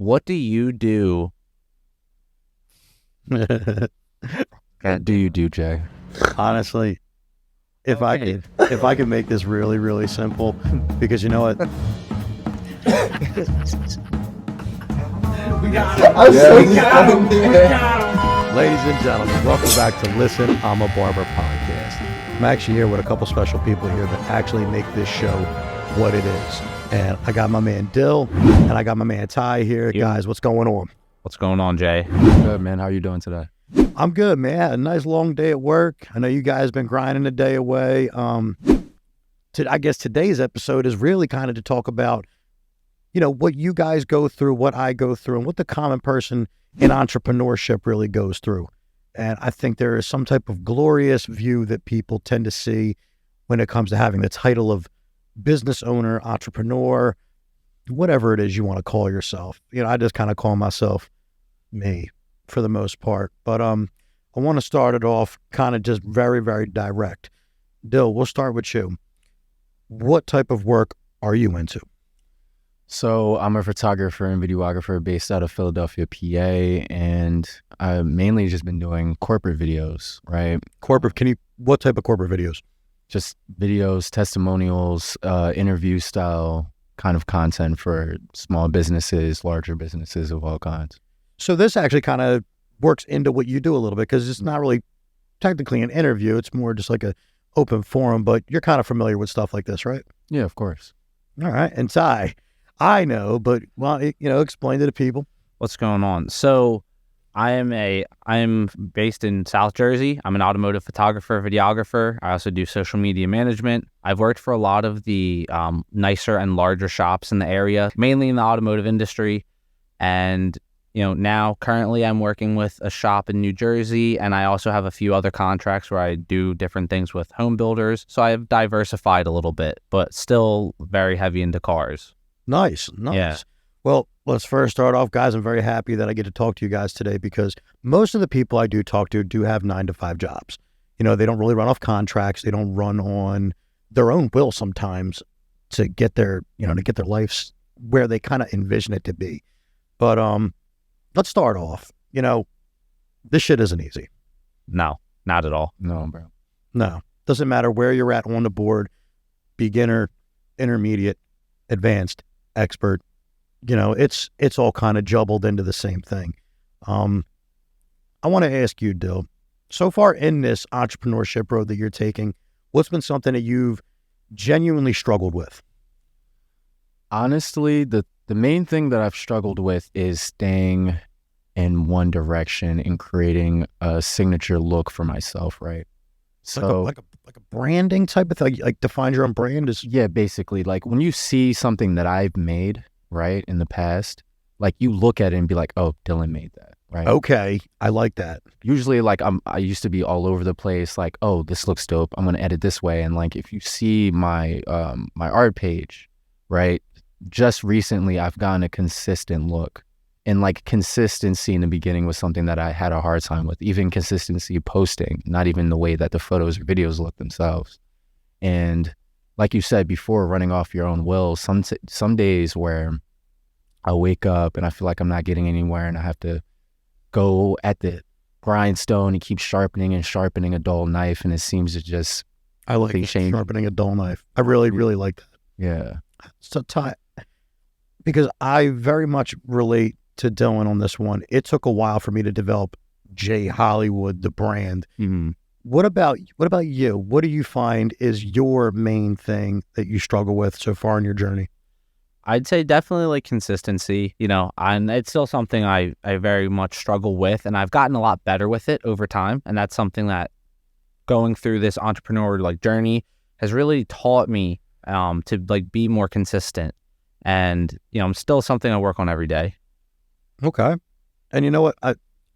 What do you do? What do you do, Jay? Honestly, if Okay. I could make this really, really simple, because you know what? Ladies and gentlemen, welcome back to Listen, I'm a Barber podcast. I'm actually here with a couple special people here that actually make this show what it is. And I got my man Dill, and I got my man Ty here. Yeah. Guys, what's going on? What's going on, Jay? Good, man. How are you doing today? I'm good, man. I had a nice long day at work. I know you guys been grinding a day away. I guess today's episode is really kind of to talk about, you know, what you guys go through, what I go through, and what the common person in entrepreneurship really goes through. And I think there is some type of glorious view that people tend to see when it comes to having the title of business owner, entrepreneur, whatever it is you want to call yourself. You know, I just kind of call myself me for the most part. But I want to start it off kind of just very, very direct. Dill, we'll start with you. What type of work are you into? So I'm a photographer and videographer based out of Philadelphia, PA, and I've mainly just been doing corporate videos, right? What type of corporate videos? Just videos, testimonials, interview style kind of content for small businesses, larger businesses of all kinds. So this actually kind of works into what you do a little bit, because it's not really technically an interview. It's more just like a open forum, but you're kind of familiar with stuff like this, right? Yeah, of course. All right. And Ty, I know, but explain to the people. What's going on? So I'm based in South Jersey. I'm an automotive photographer, videographer. I also do social media management. I've worked for a lot of the nicer and larger shops in the area, mainly in the automotive industry. And now currently I'm working with a shop in New Jersey, and I also have a few other contracts where I do different things with home builders. So I've diversified a little bit, but still very heavy into cars. Nice. Yeah. Well, let's first start off, guys. I'm very happy that I get to talk to you guys today, because most of the people I do talk to do have 9-to-5 jobs. You know, they don't really run off contracts. They don't run on their own will sometimes to get their lives where they kind of envision it to be. But let's start off. This shit isn't easy. No, not at all. No, bro. No, doesn't matter where you're at on the board, beginner, intermediate, advanced, expert. It's all kind of jumbled into the same thing. I want to ask you, Dill, so far in this entrepreneurship road that you're taking, what's been something that you've genuinely struggled with? Honestly, the main thing that I've struggled with is staying in one direction and creating a signature look for myself, right? So Like a branding type of thing, like define your own brand is. yeah, basically, like when you see something that I've made, right, in the past, like you look at it and be like, oh, Dylan made that, right? Okay, I like that. Usually, like I used to be all over the place, like, oh, this looks dope, I'm gonna edit this way. And like if you see my my art page, right, just recently I've gotten a consistent look. And like consistency in the beginning was something that I had a hard time with, even consistency posting, not even the way that the photos or videos look themselves. And like you said before, running off your own will, some days where I wake up and I feel like I'm not getting anywhere and I have to go at the grindstone and keep sharpening and sharpening a dull knife, and it seems to just I like change. sharpening a dull knife. I really, really like that. Yeah. So Ty, because I very much relate to Dylan on this one. It took a while for me to develop J Hollywood, the brand. Mm-hmm. What about you? What do you find is your main thing that you struggle with so far in your journey? I'd say definitely like consistency, and it's still something I very much struggle with, and I've gotten a lot better with it over time. And that's something that going through this entrepreneurial journey has really taught me to like be more consistent. And, I'm still something I work on every day. Okay. And you know what?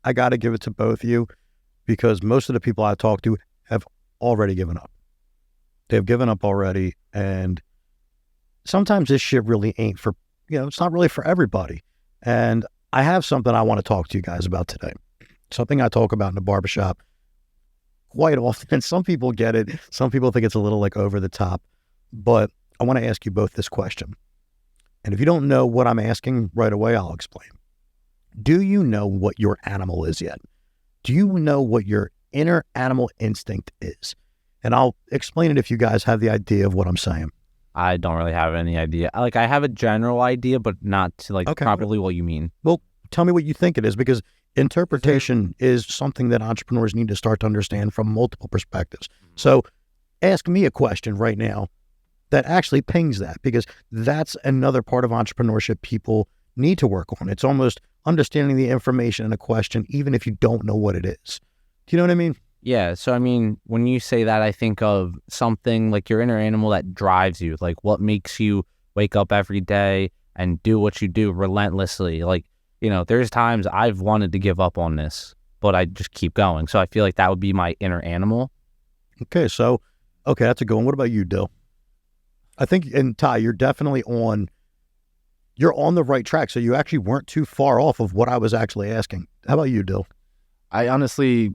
I got to give it to both of you, because most of the people I talk to have already given up. They've given up already. And sometimes this shit really ain't for, it's not really for everybody. And I have something I want to talk to you guys about today. Something I talk about in the barbershop quite often. And some people get it. Some people think it's a little like over the top. But I want to ask you both this question. And if you don't know what I'm asking right away, I'll explain. Do you know what your animal is yet? Do you know what your inner animal instinct is? And I'll explain it if you guys have the idea of what I'm saying. I don't really have any idea. Like, I have a general idea, but not to like properly what you mean. Well, tell me what you think it is, because interpretation is something that entrepreneurs need to start to understand from multiple perspectives. So ask me a question right now that actually pings that, because that's another part of entrepreneurship people need to work on. It's almost understanding the information in a question, even if you don't know what it is. Do you know what I mean? Yeah. So, I mean, when you say that, I think of something like your inner animal that drives you, like what makes you wake up every day and do what you do relentlessly. Like, you know, there's times I've wanted to give up on this, but I just keep going. So I feel like that would be my inner animal. Okay. So, that's a good one. What about you, Dill? I think, and Ty, you're on the right track. So you actually weren't too far off of what I was actually asking. How about you, Dill? I honestly,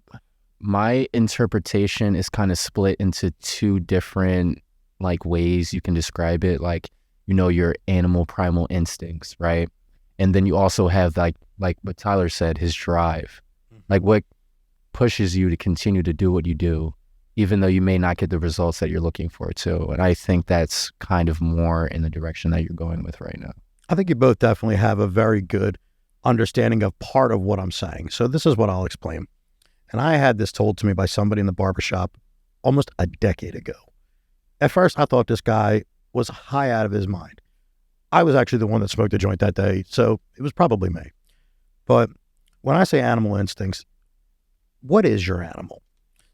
my interpretation is kind of split into two different like ways you can describe it. Like, you know, your animal primal instincts, right? And then you also have like what Tyler said, his drive, like what pushes you to continue to do what you do, even though you may not get the results that you're looking for too. And I think that's kind of more in the direction that you're going with right now. I think you both definitely have a very good understanding of part of what I'm saying. So this is what I'll explain. And I had this told to me by somebody in the barbershop almost a decade ago. At first, I thought this guy was high out of his mind. I was actually the one that smoked a joint that day, so it was probably me. But when I say animal instincts, what is your animal?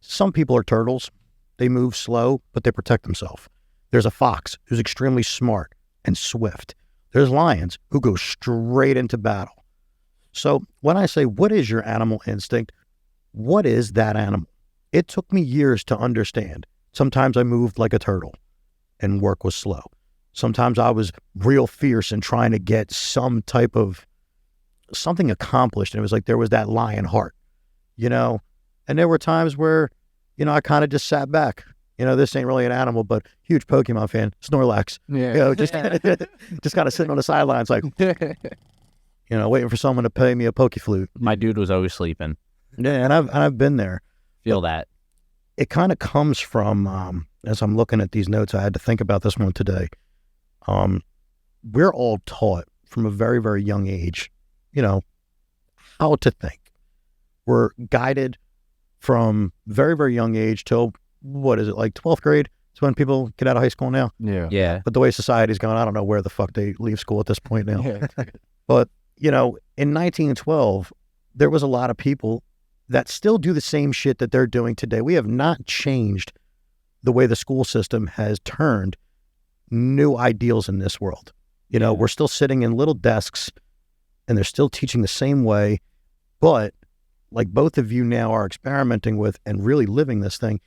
Some people are turtles. They move slow, but they protect themselves. There's a fox who's extremely smart and swift. There's lions who go straight into battle. So when I say, what is your animal instinct? What is that animal? It took me years to understand. Sometimes I moved like a turtle and work was slow. Sometimes I was real fierce and trying to get some type of something accomplished. And it was like there was that lion heart, you know? And there were times where, you know, I kind of just sat back. You know, this ain't really an animal, but huge Pokemon fan, Snorlax. Yeah. You know, just kind of sitting on the sidelines like, you know, waiting for someone to pay me a poke flute. My dude was always sleeping. Yeah, and I've been there. Feel that. It kind of comes from, as I'm looking at these notes, I had to think about this one today. We're all taught from a very, very young age, you know, how to think. We're guided from very, very young age till, what is it, like 12th grade? It's when people get out of high school now. Yeah. Yeah. But the way society's going, I don't know where the fuck they leave school at this point now. Yeah. But, you know, in 1912, there was a lot of people that still do the same shit that they're doing today. We have not changed the way the school system has turned new ideals in this world. You know, we're still sitting in little desks and they're still teaching the same way. But like both of you now are experimenting with and really living this thing,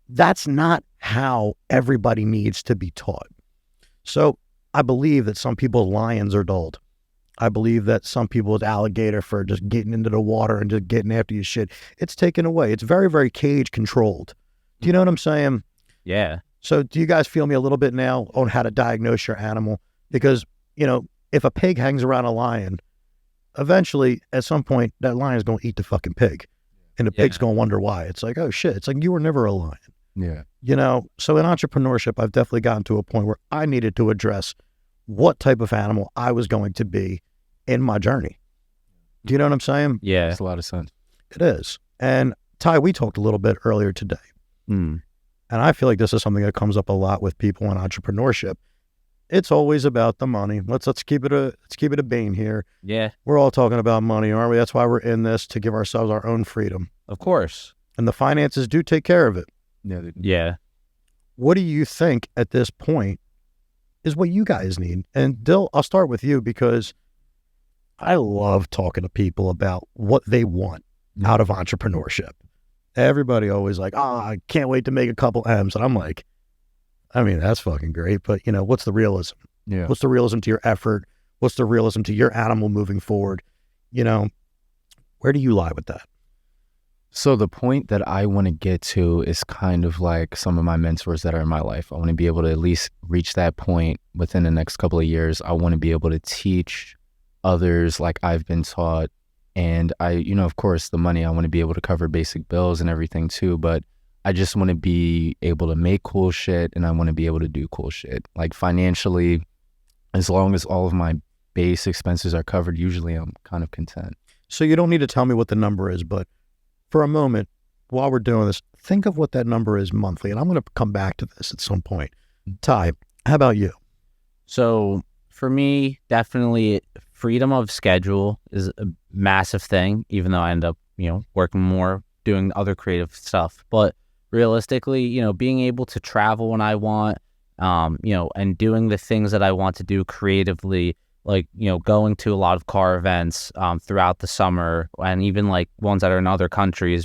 that's not how everybody needs to be taught. So I believe that some people's lions are dulled. I believe that some people's alligator for just getting into the water and just getting after your shit, it's taken away. It's very, very cage controlled. Do you know what I'm saying? Yeah. So do you guys feel me a little bit now on how to diagnose your animal? Because, you know, if a pig hangs around a lion, eventually at some point that lion is going to eat the fucking pig. And the pig's going to wonder why. It's like, oh shit, it's like you were never a lion. Yeah. You know, so in entrepreneurship, I've definitely gotten to a point where I needed to address what type of animal I was going to be in my journey. Do you know what I'm saying? Yeah. Makes a lot of sense. It is. And Ty, we talked a little bit earlier today. Mm. And I feel like this is something that comes up a lot with people in entrepreneurship. It's always about the money. Let's keep it a bean here. Yeah. We're all talking about money, aren't we? That's why we're in this, to give ourselves our own freedom. Of course. And the finances do take care of it. Yeah. Yeah. What do you think at this point is what you guys need? And Dill, I'll start with you because I love talking to people about what they want out of entrepreneurship. Everybody always like, I can't wait to make a couple M's. And I'm like, I mean, that's fucking great. But, you know, what's the realism? Yeah. What's the realism to your effort? What's the realism to your animal moving forward? You know, where do you lie with that? So the point that I want to get to is kind of like some of my mentors that are in my life. I want to be able to at least reach that point within the next couple of years. I want to be able to teach others like I've been taught. And of course, the money, I want to be able to cover basic bills and everything too. But I just want to be able to make cool shit, and I want to be able to do cool shit. Like financially, as long as all of my base expenses are covered, usually I'm kind of content. So you don't need to tell me what the number is, but for a moment, while we're doing this, think of what that number is monthly. And I'm going to come back to this at some point. Ty, how about you? So for me, definitely freedom of schedule is a massive thing, even though I end up, working more, doing other creative stuff. But realistically, being able to travel when I want, and doing the things that I want to do creatively, like, going to a lot of car events throughout the summer, and even like ones that are in other countries.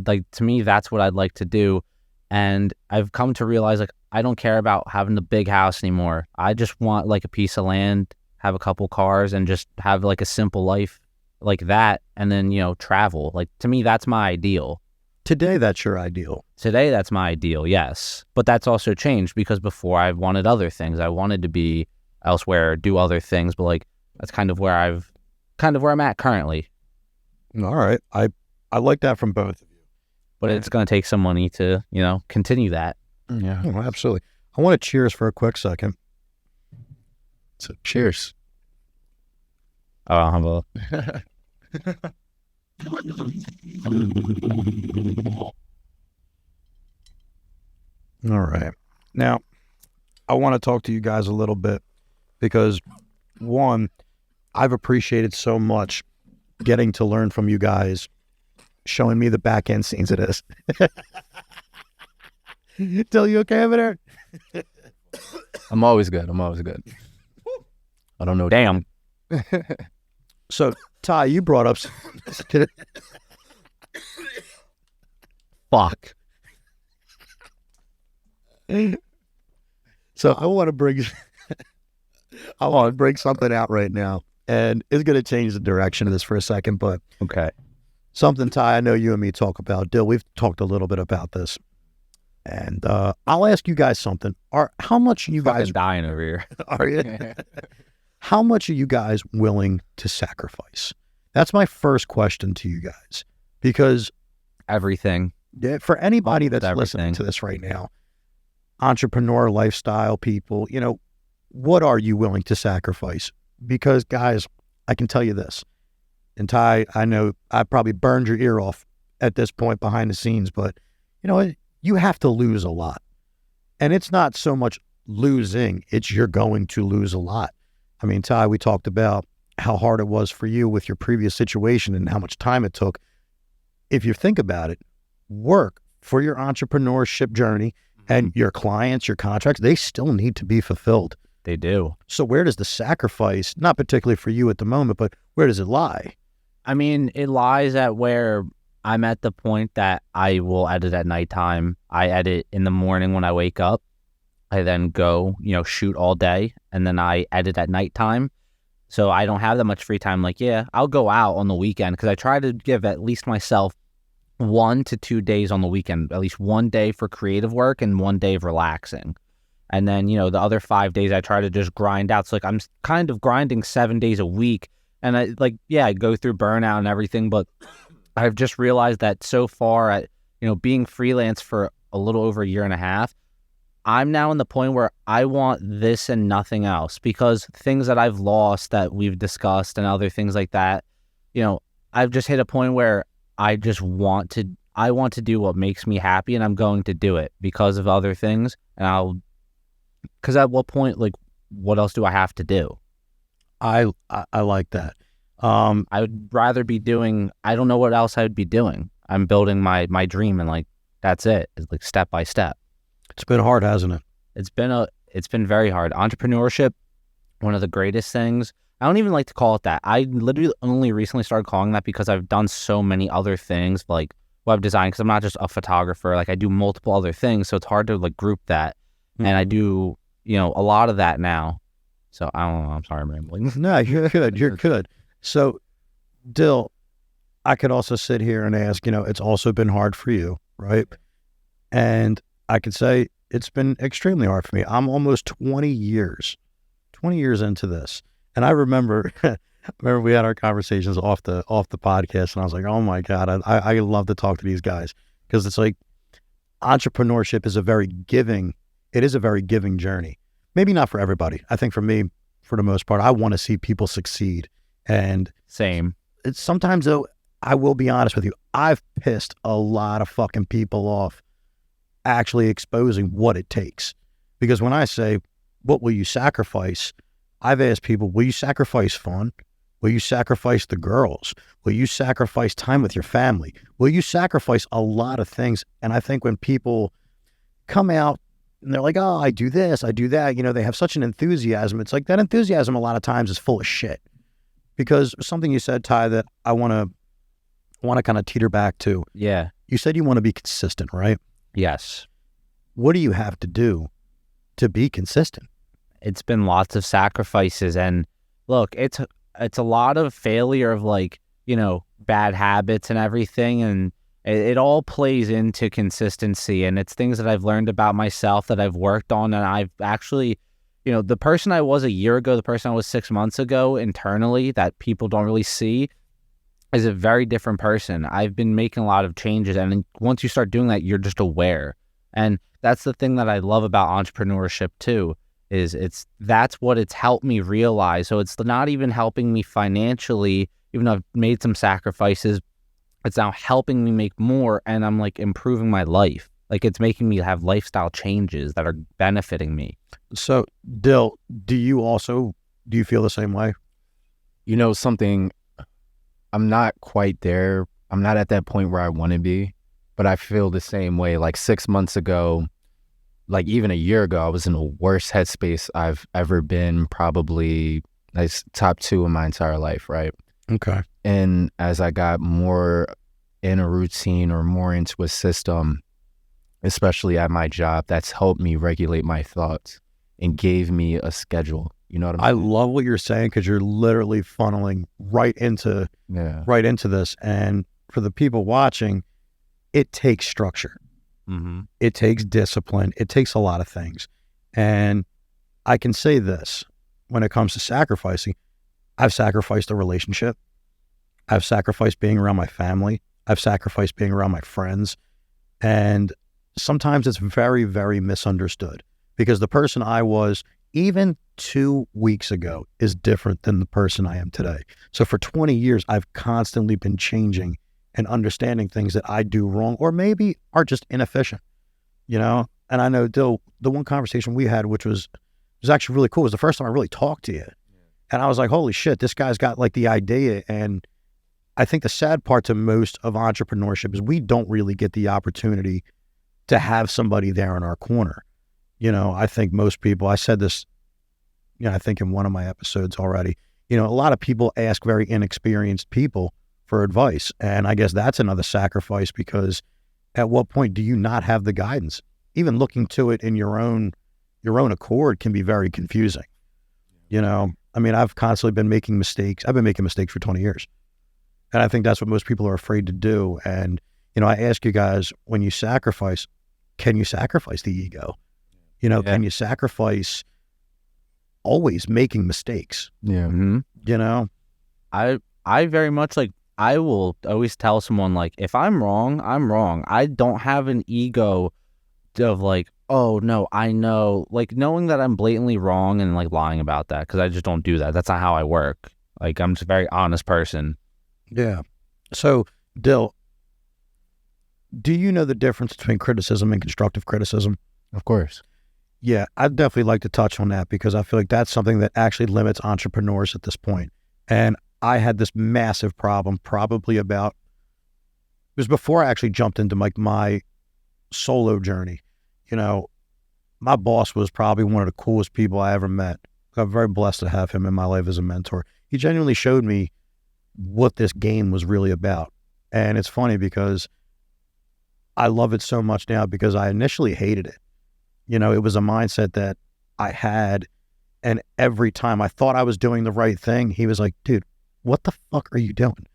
Like, to me, that's what I'd like to do. And I've come to realize, like, I don't care about having the big house anymore. I just want like a piece of land, have a couple cars, and just have like a simple life like that. And then, travel. Like, to me, that's my ideal. Today, that's your ideal. Today, that's my ideal, yes. But that's also changed, because before I wanted other things. I wanted to be elsewhere, do other things, but like, that's kind of where I'm at currently. All right. I like that from both of you. But it's going to take some money to, continue that. Yeah. Oh, absolutely. I want to cheers for a quick second. So cheers. Oh, how about All right. Now, I want to talk to you guys a little bit because, one, I've appreciated so much getting to learn from you guys, showing me the back end scenes of this. Tell you okay over there? I'm always good. I don't know. Damn. So, Ty, you brought up Fuck. So I want to bring something out right now, and it's going to change the direction of this for a second, but Okay. something, Ty, I know you and me talk about. Dill, we've talked a little bit about this, and I'll ask you guys something. How much are you guys dying over here? are you? How much are you guys willing to sacrifice? That's my first question to you guys, because Everything. for anybody that's Everything. listening to this right now, entrepreneur lifestyle people, what are you willing to sacrifice? Because, guys, I can tell you this, and Ty, I know I probably burned your ear off at this point behind the scenes, but you have to lose a lot. And it's not so much losing, it's you're going to lose a lot. I mean, Ty, we talked about how hard it was for you with your previous situation and how much time it took. If you think about it, work for your entrepreneurship journey and your clients, your contracts, they still need to be fulfilled. They do. So where does the sacrifice, not particularly for you at the moment, but where does it lie? I mean, it lies at where I'm at the point that I will edit at nighttime. I edit in the morning when I wake up. I then go, shoot all day, and then I edit at nighttime. So I don't have that much free time. Like, yeah, I'll go out on the weekend, because I try to give at least myself 1 to 2 days on the weekend, at least one day for creative work and one day of relaxing. And then, the other 5 days I try to just grind out. So like, I'm kind of grinding 7 days a week. And I go through burnout and everything, but I've just realized that so far at, being freelance for a little over a year and a half, I'm now in the point where I want this and nothing else, because things that I've lost that we've discussed and other things like that, I've just hit a point where I want to do what makes me happy, and I'm going to do it because of other things. And because at what point, like, what else do I have to do? I like that. I would rather be doing, I don't know what else I would be doing. I'm building my dream, and like, that's it. It's like step by step. It's been hard, hasn't it? It's been very hard. Entrepreneurship, one of the greatest things. I don't even like to call it that. I literally only recently started calling that because I've done so many other things, like web design, because I'm not just a photographer. Like, I do multiple other things, so it's hard to like group that. Mm-hmm. And I do, a lot of that now. So I don't know. I'm sorry, I'm rambling. No, you're good. You're good. So, Dill, I could also sit here and ask, it's also been hard for you, right? And I could say it's been extremely hard for me. I'm almost 20 years into this. And I remember, we had our conversations off the podcast, and I was like, oh my God, I love to talk to these guys, because it's like entrepreneurship is a very giving journey. Maybe not for everybody. I think for me, for the most part, I want to see people succeed. And Same. it's sometimes, though, I will be honest with you, I've pissed a lot of fucking people off actually exposing what it takes. Because when I say, what will you sacrifice? I've asked people, will you sacrifice fun? Will you sacrifice the girls? Will you sacrifice time with your family? Will you sacrifice a lot of things? And I think when people come out and they're like, oh, I do this, I do that, they have such an enthusiasm. It's like that enthusiasm a lot of times is full of shit. Because something you said, Ty, that I want to kind of teeter back to. Yeah. You said you want to be consistent, right? Yes. What do you have to do to be consistent? It's been lots of sacrifices, and look, it's a lot of failure of bad habits and everything, and it all plays into consistency, and it's things that I've learned about myself that I've worked on, and I've actually, the person I was a year ago, the person I was 6 months ago internally that people don't really see is a very different person. I've been making a lot of changes, and once you start doing that, you're just aware. And that's the thing that I love about entrepreneurship too, is that's what it's helped me realize. So it's not even helping me financially, even though I've made some sacrifices, it's now helping me make more, and I'm improving my life. It's making me have lifestyle changes that are benefiting me. So, Dill, do you feel the same way? Something, I'm not quite there. I'm not at that point where I want to be, but I feel the same way. 6 months ago, even a year ago, I was in the worst headspace I've ever been, probably top 2 in my entire life, right? Okay. And as I got more in a routine or more into a system, especially at my job, that's helped me regulate my thoughts and gave me a schedule. You know what I mean? I love what you're saying, because you're literally funneling right into this. And for the people watching, it takes structure. Mm-hmm. It takes discipline. It takes a lot of things. And I can say this, when it comes to sacrificing, I've sacrificed a relationship. I've sacrificed being around my family. I've sacrificed being around my friends. And sometimes it's very, very misunderstood, because the person I was even 2 weeks ago is different than the person I am today. So for 20 years, I've constantly been changing and understanding things that I do wrong, or maybe are just inefficient, And I know, Dill, the one conversation we had, which was actually really cool, was the first time I really talked to you. And I was like, holy shit, this guy's got the idea. And I think the sad part to most of entrepreneurship is we don't really get the opportunity to have somebody there in our corner. I think most people, I said this, I think in one of my episodes already, a lot of people ask very inexperienced people for advice. And I guess that's another sacrifice, because at what point do you not have the guidance? Even looking to it in your own accord can be very confusing. I've constantly been making mistakes. I've been making mistakes for 20 years. And I think that's what most people are afraid to do. And, I ask you guys, when you sacrifice, can you sacrifice the ego? Can you sacrifice always making mistakes? Yeah. Mm-hmm. I very much I will always tell someone, if I'm wrong, I'm wrong. I don't have an ego of oh no, I know, knowing that I'm blatantly wrong and lying about that, because I just don't do that. That's not how I work. I'm just a very honest person. Yeah. So, Dill, do you know the difference between criticism and constructive criticism? Of course. Yeah, I'd definitely like to touch on that, because I feel like that's something that actually limits entrepreneurs at this point. And I had this massive problem it was before I actually jumped into my solo journey. My boss was probably one of the coolest people I ever met. I'm very blessed to have him in my life as a mentor. He genuinely showed me what this game was really about. And it's funny, because I love it so much now, because I initially hated it. It was a mindset that I had, and every time I thought I was doing the right thing, he was like, dude, what the fuck are you doing?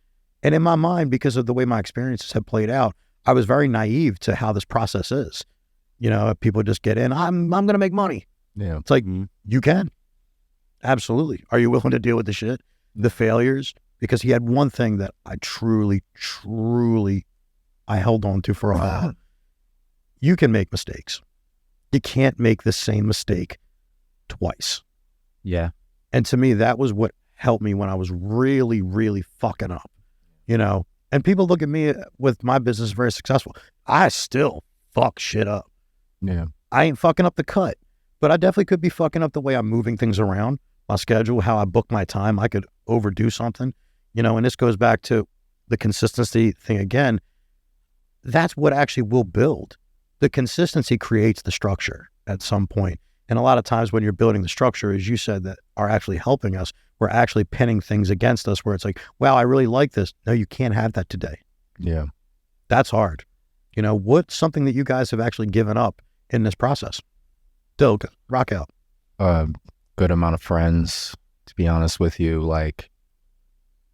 And in my mind, because of the way my experiences have played out, I was very naive to how this process is. You know, people just get in, I'm going to make money. Yeah. It's like, you can. Absolutely. Are you willing to deal with the shit, the failures? Because he had one thing that I truly I held on to for a while. You can make mistakes. You can't make the same mistake twice. Yeah. And to me, that was what helped me when I was really, really fucking up, you know? And people look at me with my business very successful. I still fuck shit up. Yeah. I ain't fucking up the cut, but I definitely could be fucking up the way I'm moving things around, my schedule, how I book my time. I could overdo something, you know, and this goes back to the consistency thing again. That's what actually will build. The consistency creates the structure at some point. And a lot of times when you're building the structure, as you said, that are actually helping us, we're actually pinning things against us where it's like, wow, I really like this. No, you can't have that today. Yeah. That's hard. You know, what's something that you guys have actually given up in this process? Dilk, rock out. Good amount of friends, to be honest with you. Like,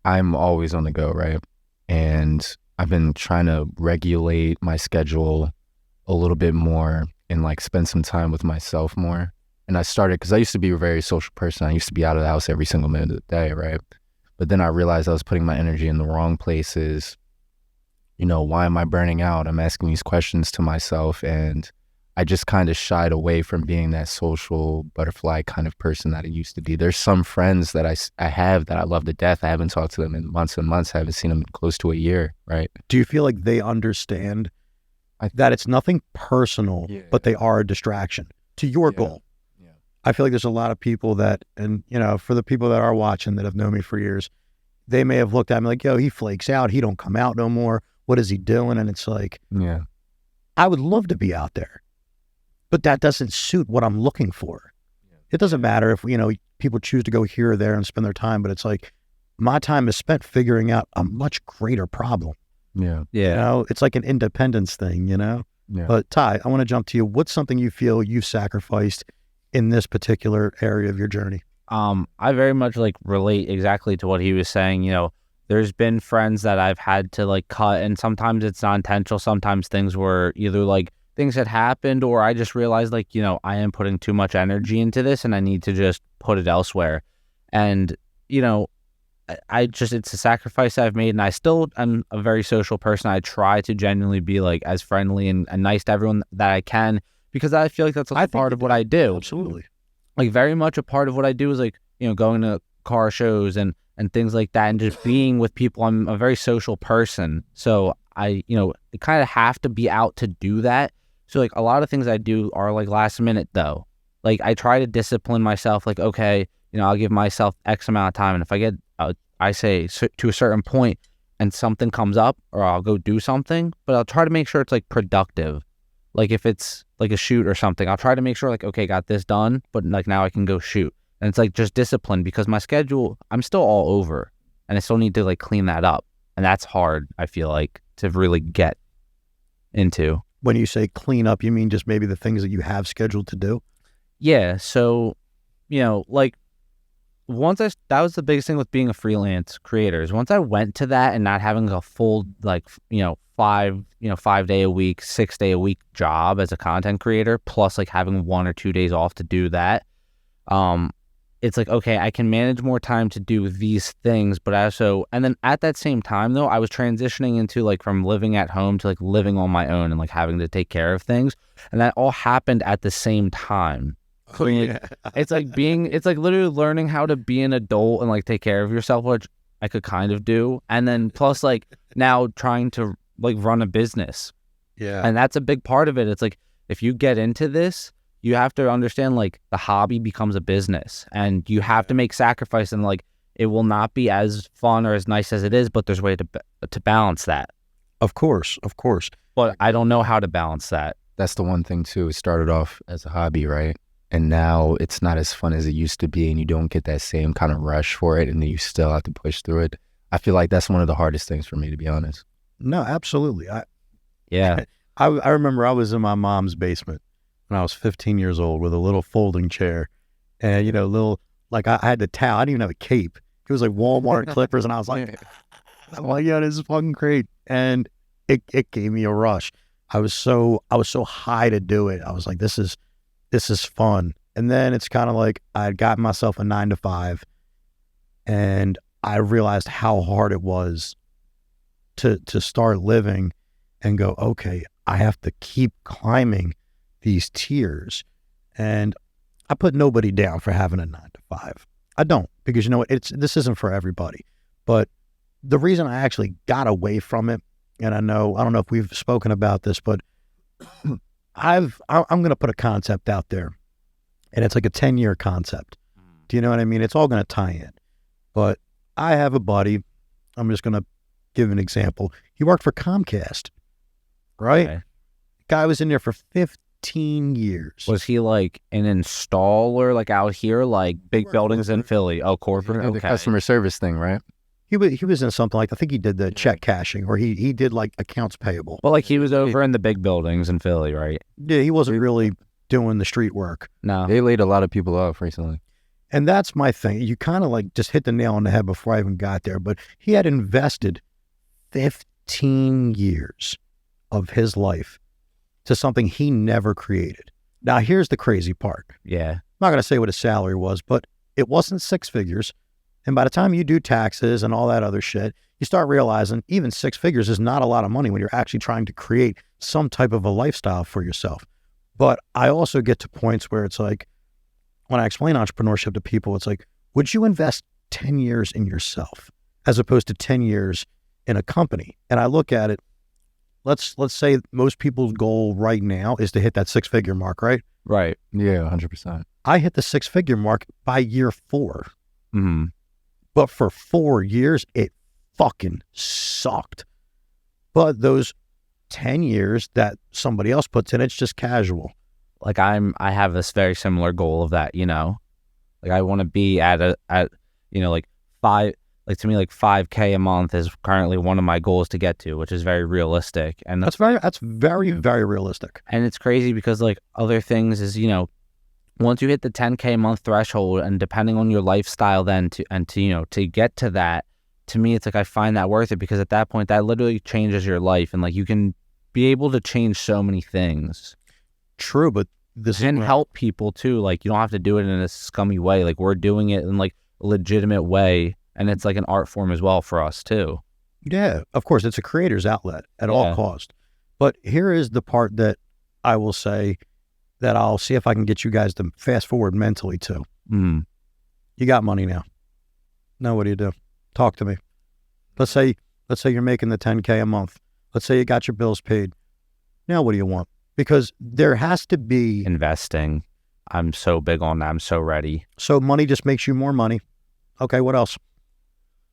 I'm always on the go, right? And I've been trying to regulate my schedule a little bit more and like spend some time with myself more. And I started, because I used to be a very social person. I used to be out of the house every single minute of the day, right? But then I realized I was putting my energy in the wrong places. You know, why am I burning out? I'm asking these questions to myself, and I just kind of shied away from being that social butterfly kind of person that I used to be. There's some friends that I have that I love to death. I haven't talked to them in months and months. I haven't seen them close to a year, right? Do you feel like they understand that it's nothing personal, but they are a distraction to your goal? Yeah. I feel like there's a lot of people that, and you know, for the people that are watching that have known me for years, they may have looked at me like, yo, he flakes out. He don't come out no more. What is he doing? And it's like, Yeah. I would love to be out there, but that doesn't suit what I'm looking for. It doesn't matter if, you know, people choose to go here or there and spend their time, but it's like my time is spent figuring out a much greater problem. Yeah. Yeah. You know, it's like an independence thing, you know? Yeah. But Ty, I want to jump to you. What's something you feel you've sacrificed in this particular area of your journey? I very much like relate exactly to what he was saying. You know, there's been friends that I've had to like cut, and sometimes it's not intentional. Sometimes things were either like things had happened, or I just realized like, you know, I am putting too much energy into this and I need to just put it elsewhere. And, you know, it's a sacrifice I've made, and I still am a very social person. I try to genuinely be like as friendly and nice to everyone that I can, because I feel like that's a part of what I do. Absolutely. Like very much a part of what I do is like, you know, going to car shows and things like that, and just being with people. I'm a very social person. So I, you know, kind of have to be out to do that. So like a lot of things I do are like last minute though. Like I try to discipline myself, like, okay, you know, I'll give myself X amount of time. And if I get, I say to a certain point and something comes up, or I'll go do something, but I'll try to make sure it's like productive. Like if it's like a shoot or something, I'll try to make sure like, okay, got this done, but like now I can go shoot. And it's like just discipline, because my schedule, I'm still all over and I still need to like clean that up. And that's hard, I feel like, to really get into. When you say clean up, you mean just maybe the things that you have scheduled to do? Yeah. So, you know, like that was the biggest thing with being a freelance creator, is once I went to that and not having a full, like, you know, 5 day a week, 6 day a week job as a content creator, plus like having 1 or 2 days off to do that. It's like, okay, I can manage more time to do these things, but and then at that same time though, I was transitioning into like from living at home to like living on my own and like having to take care of things. And that all happened at the same time. Oh, yeah. It's like literally learning how to be an adult and like take care of yourself, which I could kind of do. And then plus like now trying to like run a business. Yeah. And that's a big part of it. It's like, if you get into this, you have to understand like the hobby becomes a business, and you have to make sacrifice, and like it will not be as fun or as nice as it is, but there's a way to balance that. Of course. But I don't know how to balance that. That's the one thing too. It started off as a hobby, right? And now it's not as fun as it used to be, and you don't get that same kind of rush for it, and then you still have to push through it. I feel like that's one of the hardest things for me, to be honest. No, absolutely. Yeah. I remember I was in my mom's basement when I was 15 years old with a little folding chair and, you know, I had the towel. I didn't even have a cape. It was like Walmart clippers. And I was like, I'm like, yeah, this is fucking great. And it gave me a rush. I was so high to do it. I was like, this is fun. And then it's kind of like I had gotten myself a 9 to 5, and I realized how hard it was to start living and go, okay, I have to keep climbing these tiers. And I put nobody down for having a 9 to 5. I don't, because you know what, this isn't for everybody. But the reason I actually got away from it, and I don't know if we've spoken about this, but I'm going to put a concept out there, and it's like a 10-year concept. Do you know what I mean? It's all going to tie in. But I have a buddy, I'm just going to give an example. He worked for Comcast, right? Okay. Guy was in there for 15 years. Was he like an installer, like out here, like big Corporate. buildings in Philly? Oh, corporate. The Okay. customer service thing, right? He was in something like, I think he did the check cashing, or he did like accounts payable. Well, like he was over in the big buildings in Philly, right? Yeah, he wasn't really doing the street work. No. They laid a lot of people off recently. And that's my thing. You kind of like just hit the nail on the head before I even got there. But he had invested 15 years of his life to something he never created. Now, here's the crazy part. Yeah. I'm not going to say what his salary was, but it wasn't 6 figures. And by the time you do taxes and all that other shit, you start realizing even 6 figures is not a lot of money when you're actually trying to create some type of a lifestyle for yourself. But I also get to points where it's like, when I explain entrepreneurship to people, it's like, would you invest 10 years in yourself as opposed to 10 years in a company? And I look at it, let's say most people's goal right now is to hit that 6-figure mark, right? Right. Yeah, 100%. I hit the 6-figure mark by year 4. Mm-hmm. But for 4 years, it fucking sucked. But those 10 years that somebody else puts in, it's just casual. Like I have this very similar goal of that, you know, like I want to be at you know, like 5K a month is currently one of my goals to get to, which is very realistic. And That's very, very realistic. and it's crazy because like other things is, you know, once you hit the 10K a month threshold, and depending on your lifestyle then to you know, to get to that, to me, it's like I find that worth it, because at that point that literally changes your life, and like you can be able to change so many things. True, but this And is help people too. Like you don't have to do it in a scummy way. Like we're doing it in like a legitimate way, and it's like an art form as well for us too. Yeah, of course, it's a creator's outlet at all Yeah. cost. But here is the part that I will say that I'll see if I can get you guys to fast forward mentally to. Mm. You got money now. Now what do you do? Talk to me. Let's say you're making the 10K a month. Let's say you got your bills paid. Now what do you want? Because there has to be... Investing. I'm so big on that. I'm so ready. So money just makes you more money. Okay, what else?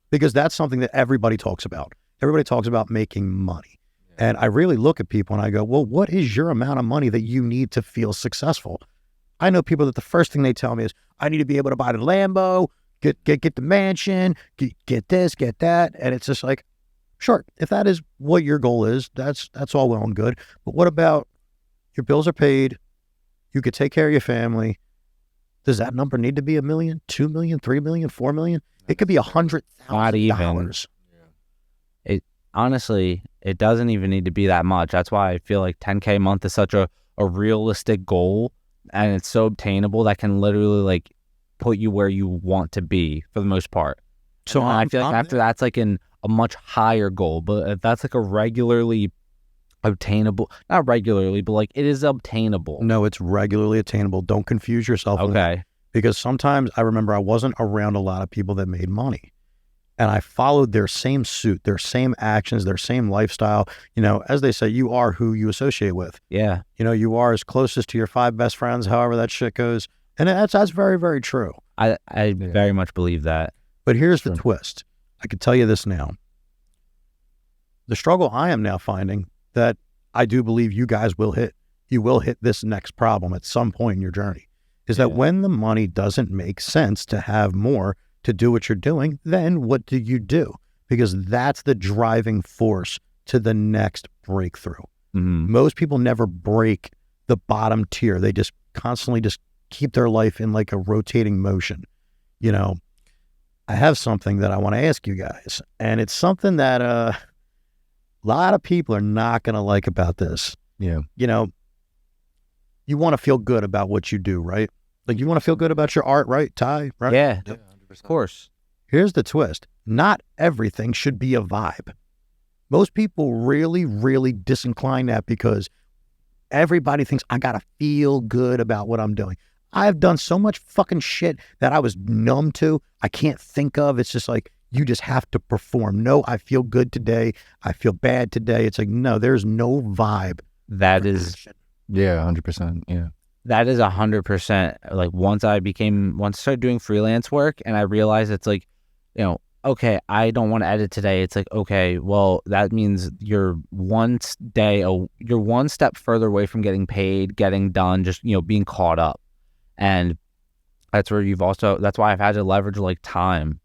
Because that's something that everybody talks about. Everybody talks about making money. And I really look at people and I go, well, what is your amount of money that you need to feel successful? I know people that the first thing they tell me is, I need to be able to buy the Lambo, get the mansion, get this, get that. And it's just like, sure, if that is what your goal is, that's all well and good. But what about your bills are paid, you could take care of your family? Does that number need to be $1 million, $2 million, $3 million, $4 million? It could be $100,000. Honestly, it doesn't even need to be that much. That's why I feel like 10K a month is such a realistic goal, and it's so obtainable that can literally like put you where you want to be for the most part. So And I feel like after that's like a much higher goal, but if that's like a regularly obtainable, not regularly, but like it is obtainable. No, it's regularly attainable. Don't confuse yourself with it. Okay. Because sometimes I remember I wasn't around a lot of people that made money. And I followed their same suit, their same actions, their same lifestyle. You know, as they say, you are who you associate with. Yeah. You know, you are as closest to your 5 best friends, however that shit goes. And that's very, very true. I very much believe that. But here's the twist. I can tell you this now. The struggle I am now finding that I do believe you guys will hit. You will hit this next problem at some point in your journey. Is that when the money doesn't make sense to have more to do what you're doing, then what do you do? Because that's the driving force to the next breakthrough. Mm-hmm. Most people never break the bottom tier. They just constantly just keep their life in like a rotating motion. You know, I have something that I want to ask you guys, and it's something that a lot of people are not going to like about this. Yeah. You know, you want to feel good about what you do, right? Like you want to feel good about your art, right, Ty? Right? Yeah, Yep. of course. Here's the twist. Not everything should be a vibe. Most people really, really disincline that because everybody thinks I got to feel good about what I'm doing. I've done so much fucking shit that I was numb to. I can't think of. It's just like, you just have to perform. No, I feel good today. I feel bad today. It's like, no, there's no vibe. That is, Yeah, 100%. Yeah. that is 100%. Like once I started doing freelance work and I realized it's like, okay, I don't want to edit today. It's like, okay, well, that means you're one step further away from getting paid, getting done, just, being caught up. And that's where that's why I've had to leverage like time.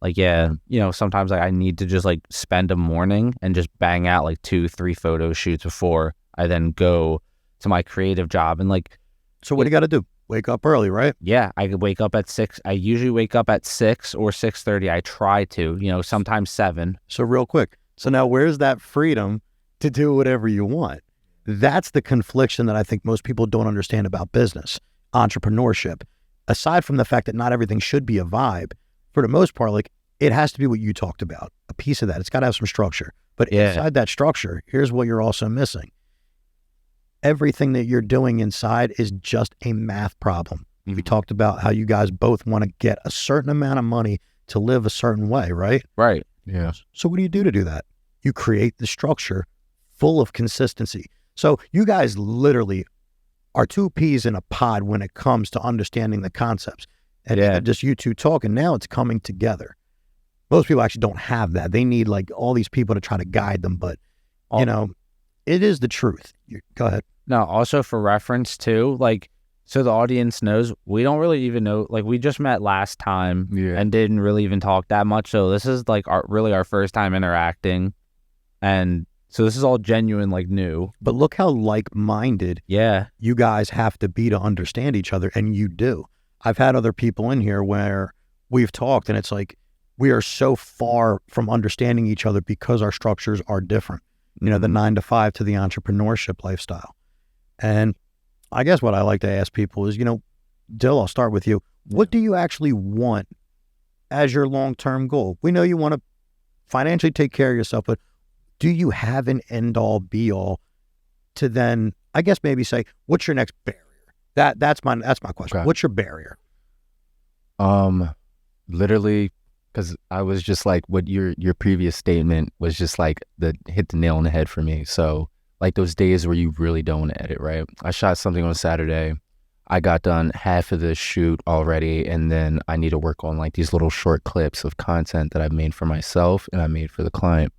Like, yeah, sometimes I need to just like spend a morning and just bang out like 2-3 photo shoots before I then go to my creative job. And like, so what do you got to do? Wake up early, right? yeah, I could wake up at 6. I usually wake up at 6 or 6:30. I try to, sometimes 7. So real quick. So now where's that freedom to do whatever you want? That's the confliction that I think most people don't understand about business, entrepreneurship. Aside from the fact that not everything should be a vibe, for the most part, like it has to be what you talked about, a piece of that. It's got to have some structure. But inside that structure, here's what you're also missing. Everything that you're doing inside is just a math problem. We talked about how you guys both want to get a certain amount of money to live a certain way, right? Right. Yeah. So what do you do to do that? You create the structure full of consistency. So you guys literally are two peas in a pod when it comes to understanding the concepts. And just you two talking, now it's coming together. Most people actually don't have that. They need like all these people to try to guide them, but it is the truth. Go ahead. No, also for reference too, like, so the audience knows, we don't really even know, like we just met last time and didn't really even talk that much. So this is like our first time interacting. And so this is all genuine, like new. But look how like-minded you guys have to be to understand each other. And you do. I've had other people in here where we've talked and it's like, we are so far from understanding each other because our structures are different. The 9 to 5 to the entrepreneurship lifestyle. And I guess what I like to ask people is, Dill, I'll start with you. What do you actually want as your long-term goal? We know you want to financially take care of yourself, but do you have an end-all, be-all to then, I guess maybe say, what's your next barrier? That's my question. Okay. What's your barrier? Literally, because I was just like, what your previous statement was just like hit the nail on the head for me. So like those days where you really don't want to edit, right? I shot something on Saturday. I got done half of the shoot already, and then I need to work on like these little short clips of content that I've made for myself and I made for the client.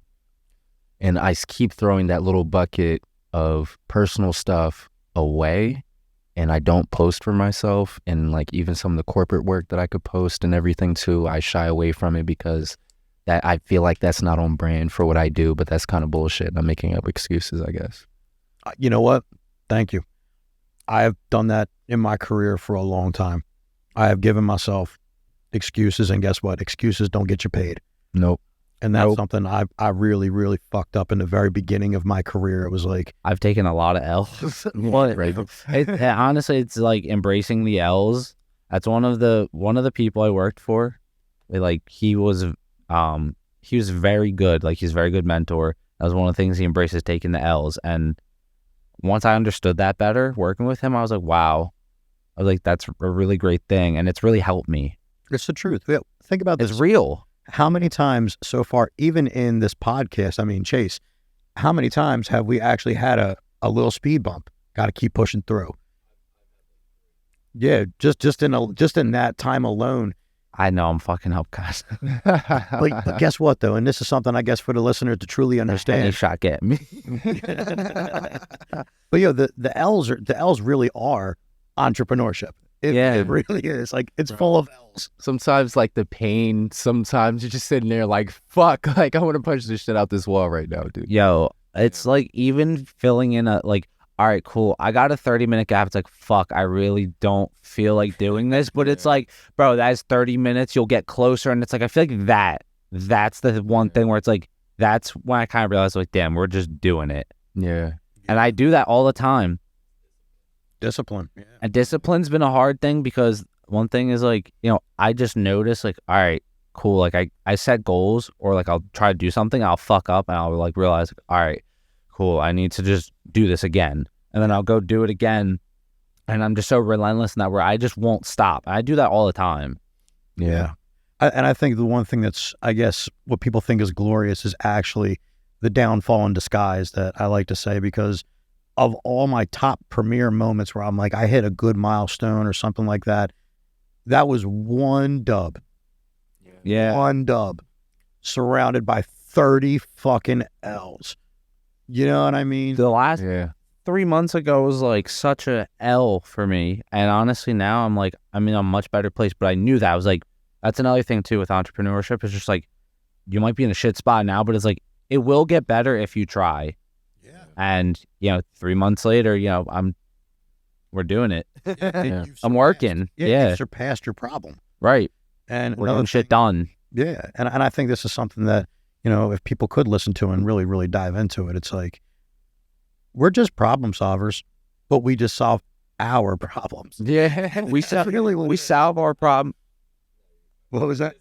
And I keep throwing that little bucket of personal stuff away, and I don't post for myself. And like even some of the corporate work that I could post and everything too, I shy away from it because that I feel like that's not on brand for what I do, but that's kind of bullshit. I'm making up excuses, I guess. You know what? Thank you. I have done that in my career for a long time. I have given myself excuses, and guess what? Excuses don't get you paid. Nope. And that's something I really, really fucked up in the very beginning of my career. It was like, I've taken a lot of L's. Honestly, it's like embracing the L's. That's one of the people I worked for. Like he was very good. Like he's a very good mentor. That was one of the things he embraces, taking the L's. And once I understood that better, working with him, I was like, wow. I was like, that's a really great thing. And it's really helped me. It's the truth. Yeah, think about this. It's real. How many times so far, even in this podcast, I mean, Chase, how many times have we actually had a little speed bump? Got to keep pushing through. Yeah, just in that time alone. I know I'm fucking up, guys. but guess what, though? And this is something I guess for the listeners to truly understand. Any shot get me. But the L's really are entrepreneurship. It really is. Like it's full of L's. Sometimes like the pain, sometimes you're just sitting there like, fuck, like I want to punch this shit out this wall right now, dude. Yo, it's like even filling in all right, cool. I got a 30-minute gap. It's like, fuck, I really don't feel like doing this. But it's like, bro, that's 30 minutes. You'll get closer. And it's like, I feel like that's the one thing where it's like, that's when I kind of realized, like, damn, we're just doing it. Yeah. And I do that all the time. Discipline. Yeah. And discipline's been a hard thing because one thing is like, I just notice like, all right, cool. Like I set goals or like I'll try to do something. I'll fuck up and I'll like realize, like, all right, cool. I need to just do this again. And then I'll go do it again. And I'm just so relentless in that where I just won't stop. I do that all the time. Yeah. And I think the one thing that's, I guess, what people think is glorious is actually the downfall in disguise that I like to say, because of all my top premier moments where I'm like, I hit a good milestone or something like that, that was one dub. Yeah. One dub surrounded by 30 fucking L's. You know what I mean? The last 3 months ago was like such a L for me. And honestly, now I'm like, I'm in a much better place. But I knew that. I was like, that's another thing too with entrepreneurship. It's just like, you might be in a shit spot now, but it's like, it will get better if you try. Yeah. And, 3 months later, we're doing it. Yeah. I'm working. Yeah. You surpassed your problem. Right. And we're getting shit done. Yeah. And I think this is something that, if people could listen to and really, really dive into it, it's like, we're just problem solvers, but we just solve our problems. Yeah. We solve our problem. What was that?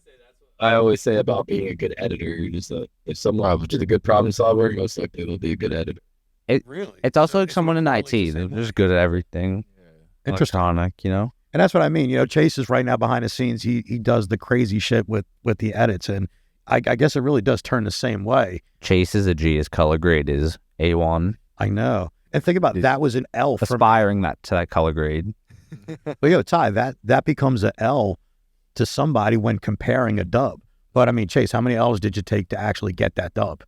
I always say about being a good editor, you're just if someone is a good problem solver, most likely they'll be a good editor. It's also like someone in IT. They're just good at everything. Yeah. Electronic, And that's what I mean. Chase is right now behind the scenes. He does the crazy shit with the edits, and I guess it really does turn the same way. Chase is a G. His color grade is A1. I know. And think about that was an L. Aspiring to that color grade. But Ty, that becomes an L to somebody when comparing a dub. But I mean, Chase, how many L's did you take to actually get that dub?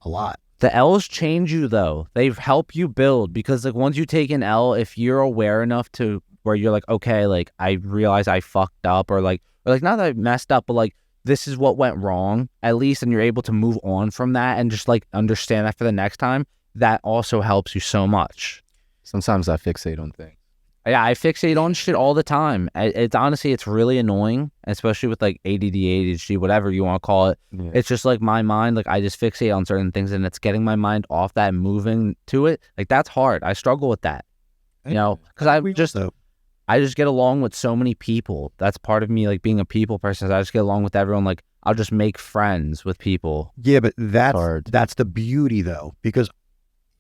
A lot. The L's change you though. They help you build, because like once you take an L, if you're aware enough to where you're like, okay, like I realize I fucked up, or not that I messed up, but like this is what went wrong at least, and you're able to move on from that and just like understand that for the next time, that also helps you so much. Sometimes I fixate on things. Yeah, I fixate on shit all the time. It's honestly, it's really annoying, especially with like ADD, ADHD, whatever you want to call it. Yeah. It's just like my mind, like I just fixate on certain things, and it's getting my mind off that and moving to it. Like that's hard. I struggle with that, because I just get along with so many people. That's part of me, like being a people person. I just get along with everyone. Like I'll just make friends with people. Yeah, but that's the beauty though, because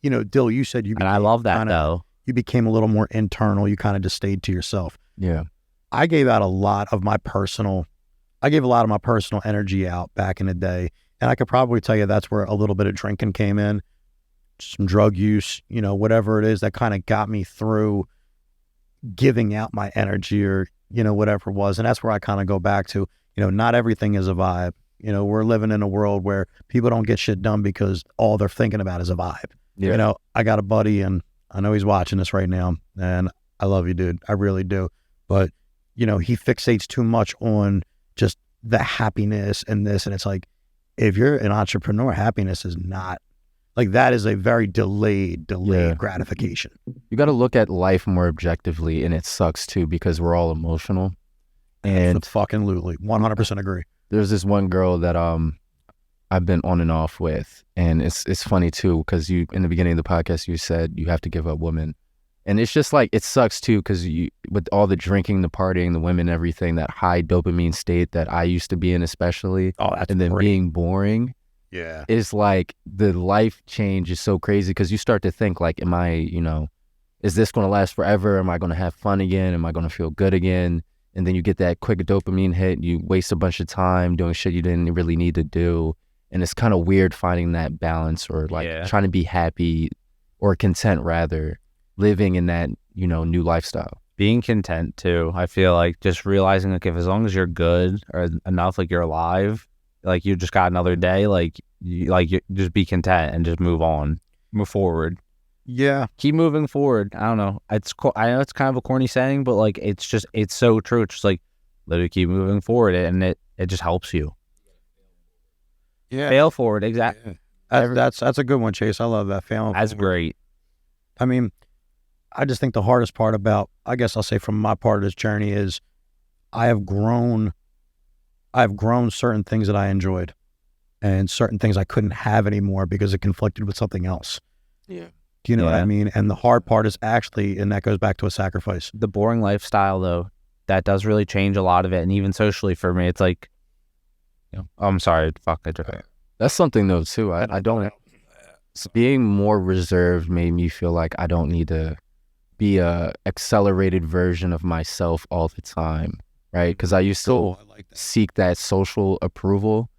Dill, you said you, and I love that though. You became a little more internal. You kind of just stayed to yourself. Yeah. I gave a lot of my personal energy out back in the day. And I could probably tell you that's where a little bit of drinking came in, some drug use, whatever it is that kind of got me through giving out my energy, or, whatever it was. And that's where I kind of go back to, not everything is a vibe. We're living in a world where people don't get shit done because all they're thinking about is a vibe. Yeah. I got a buddy, and I know he's watching this right now, and I love you, dude. I really do. But, he fixates too much on just the happiness and this. And it's like, if you're an entrepreneur, happiness is not, like, that is a very delayed gratification. You got to look at life more objectively, and it sucks too, because we're all emotional. And fucking lutely, 100% agree. There's this one girl that I've been on and off with, and it's funny too, because you, in the beginning of the podcast, you said you have to give up women, and it's just like, it sucks too, because you, with all the drinking, the partying, the women, everything, that high dopamine state that I used to be in, especially, and then being boring, is like, the life change is so crazy, because you start to think like, am I, is this going to last forever? Am I going to have fun again? Am I going to feel good again? And then you get that quick dopamine hit, you waste a bunch of time doing shit you didn't really need to do. And it's kind of weird finding that balance, or like trying to be happy, or content rather, living in that, new lifestyle. Being content too. I feel like just realizing like, if as long as you're good or enough, like you're alive, like you just got another day, like you just be content and just move on, move forward. Yeah. Keep moving forward. I don't know. I know it's kind of a corny saying, but like, it's so true. It's just like, literally keep moving forward, and it just helps you. Yeah. Fail forward, exactly. Yeah. That's a good one, Chase. I love that. Fail That's forward. Great. I mean, I just think the hardest part about, I guess I'll say from my part of this journey is I've grown certain things that I enjoyed and certain things I couldn't have anymore because it conflicted with something else. Yeah. Do you know what I Yeah. mean? And the hard part is actually, and that goes back to a sacrifice. The boring lifestyle, though, that does really change a lot of it. And even socially for me, it's like, I'm sorry, fuck. That's something though too. I don't. Being more reserved made me feel like I don't need to be a accelerated version of myself all the time, right? Because I used to seek that social approval,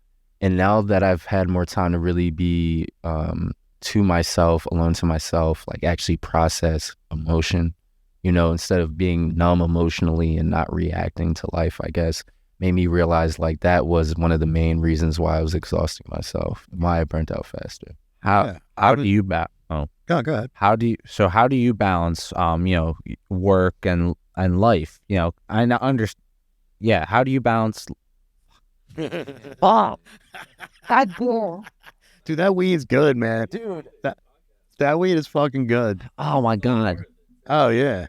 and now that I've had more time to really be to myself, alone to myself, like actually process emotion, instead of being numb emotionally and not reacting to life, I guess, made me realize like that was one of the main reasons why I was exhausting myself, why I burnt out faster. How do you Go ahead. How do you balance work and life? I understand. Yeah, how do you balance? Bob. Dude, that weed's good, man. Dude, That weed is fucking good. Oh my god. Oh yeah.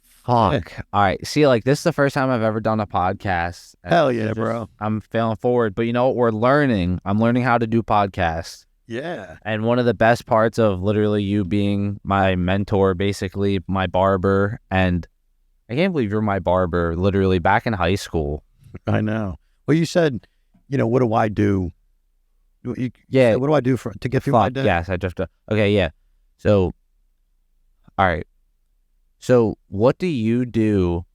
Fuck. All right. See, like this is the first time I've ever done a podcast. Hell yeah, bro. I'm failing forward, but you know what? We're learning. I'm learning how to do podcasts. Yeah. And one of the best parts of literally you being my mentor, basically my barber, and I can't believe you're my barber literally back in high school. I know. Well, you said, what do I do? Yeah. What do I do to get through my day? Yes, I just okay, yeah. So all right. So what do you do?